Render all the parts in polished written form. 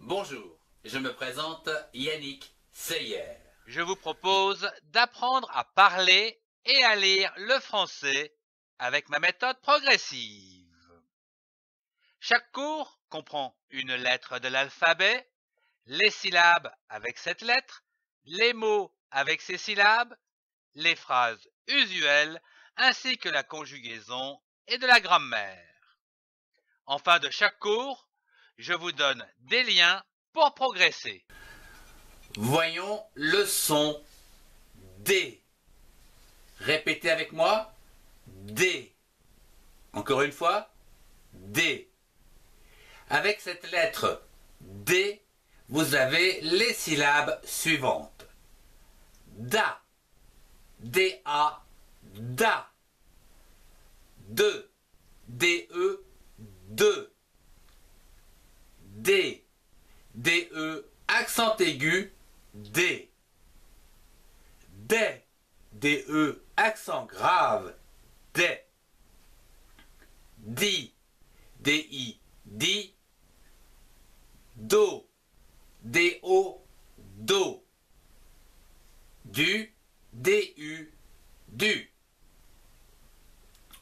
Bonjour, je me présente Yannick Seyer. Je vous propose d'apprendre à parler et à lire le français avec ma méthode progressive. Chaque cours comprend une lettre de l'alphabet, les syllabes avec cette lettre, les mots avec ces syllabes, les phrases usuelles ainsi que la conjugaison et de la grammaire. En fin de chaque cours, je vous donne des liens pour progresser. Voyons le son D. Répétez avec moi. D. Encore une fois. D. Avec cette lettre D, vous avez les syllabes suivantes. Da. D-A. Da. De. D-E. De. D. D-E. Accent aigu. D. Des. D-E. Accent grave. Des. Di. D-I. Di. Do. D-O. Do. Du. D-U. Du.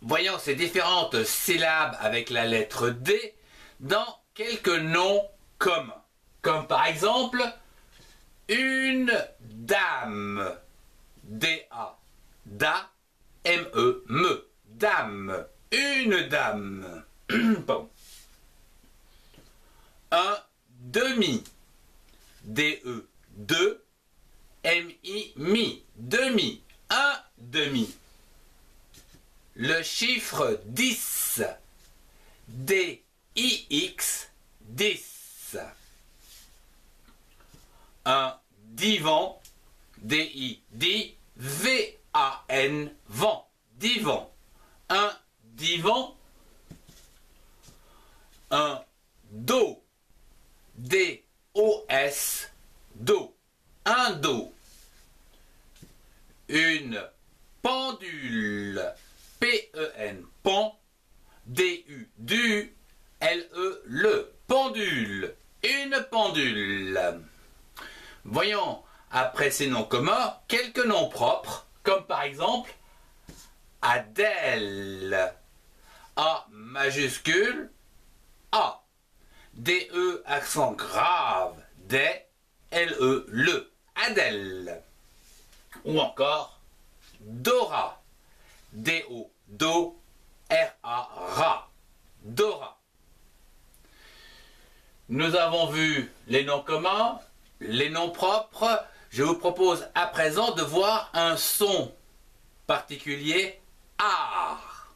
Voyons ces différentes syllabes avec la lettre D dans quelques noms communs. Comme par exemple, une dame. D-A. Da. M-E. Me. Dame. Une dame. Bon. Un demi. D-E. Deux. M-I. Mi. Demi. Un demi. Le chiffre 10. D-I-X. 10. Un divan. D-I-D. V-A-N. Vent. Divan. Un divan. Un dos. D-O-S. Dos. Un dos. Une pendule. P-E-N. Pan. D-U. Du. L-E. Le. Pendule. Une pendule. Voyons, après ces noms communs, quelques noms propres, comme par exemple Adèle. A majuscule. A. D-E accent grave. Des. L-E. Le. Adèle. Ou encore Dora. D-O. Do. R-A. Ra. Dora. Nous avons vu les noms communs, les noms propres. Je vous propose à présent de voir un son particulier, art,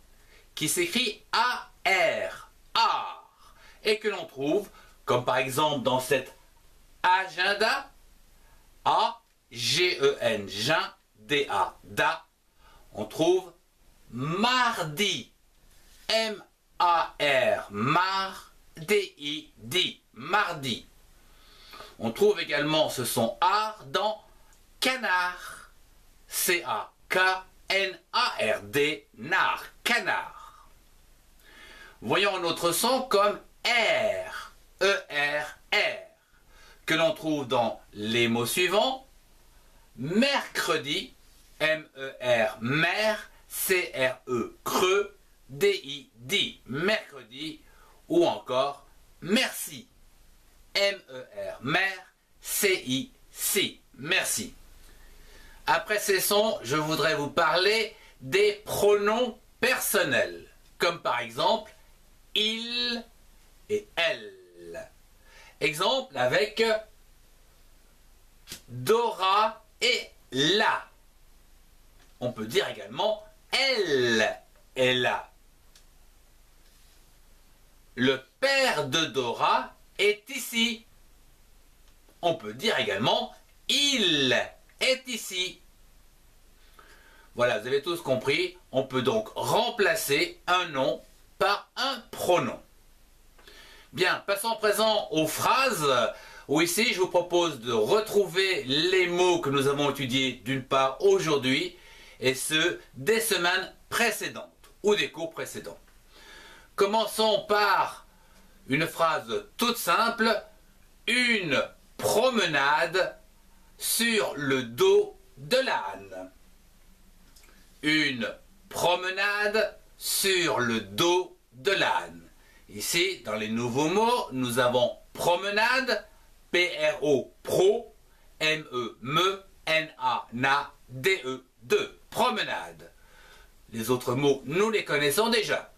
qui s'écrit A-R, art, et que l'on trouve, comme par exemple dans cet agenda, A-G-E-N, Jean, D-A, da, on trouve mardi, M-A-R, mar, D-I-D, mardi. On trouve également ce son art dans canard, C-A-K-N-A-R-D, nar, canard. Voyons un autre son comme R, E-R-R, que l'on trouve dans les mots suivants, mercredi, M-E-R, mer, C-R-E, creux, D-I-D, mercredi, ou encore merci, M-E-R, mer, C-I-C, merci. Après ces sons, je voudrais vous parler des pronoms personnels, comme par exemple il et elle. Exemple avec Dora et la. On peut dire également elle est là. Le père de Dora est ici. On peut dire également il est ici. Voilà, vous avez tous compris. On peut donc remplacer un nom par un pronom. Bien, passons à présent aux phrases, où ici je vous propose de retrouver les mots que nous avons étudiés d'une part aujourd'hui, et ce, des semaines précédentes, ou des cours précédents. Commençons par une phrase toute simple. une promenade sur le dos de l'âne. Une promenade sur le dos de l'âne. Ici, dans les nouveaux mots, nous avons promenade, P-R-O, pro, M-E, me, N-A-N-A-D-E, de, promenade. Les autres mots, nous les connaissons déjà.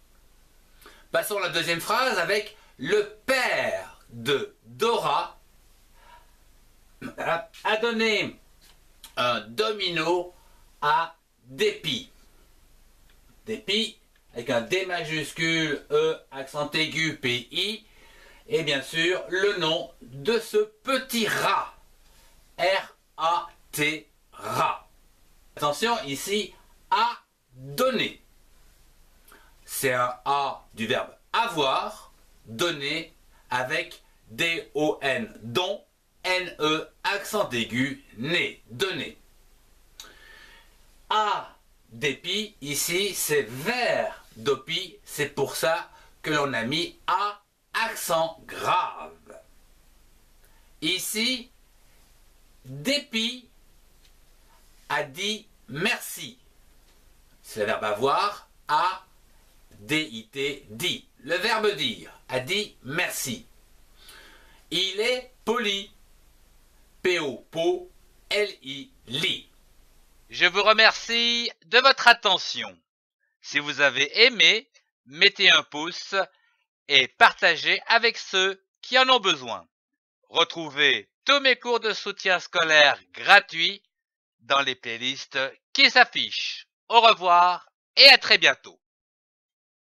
Passons à la deuxième phrase avec le père de Dora a donné un domino à Dépi. Dépi, avec un D majuscule, E, accent aigu, P-I, et bien sûr le nom de ce petit rat, R-A-T, rat. Attention, ici, a donné. C'est un A du verbe avoir, donner, avec D-O-N, don, N-E, accent aigu, né, donner. A d'épi, ici, c'est vers d'opi, c'est pour ça que l'on a mis A, accent grave. Ici, Dépi a dit merci. C'est le verbe avoir, a, D-I-T, dit. Le verbe dire a dit merci. Il est poli. P-O, po, L-I, li. Je vous remercie de votre attention. Si vous avez aimé, mettez un pouce et partagez avec ceux qui en ont besoin. Retrouvez tous mes cours de soutien scolaire gratuits dans les playlists qui s'affichent. Au revoir et à très bientôt.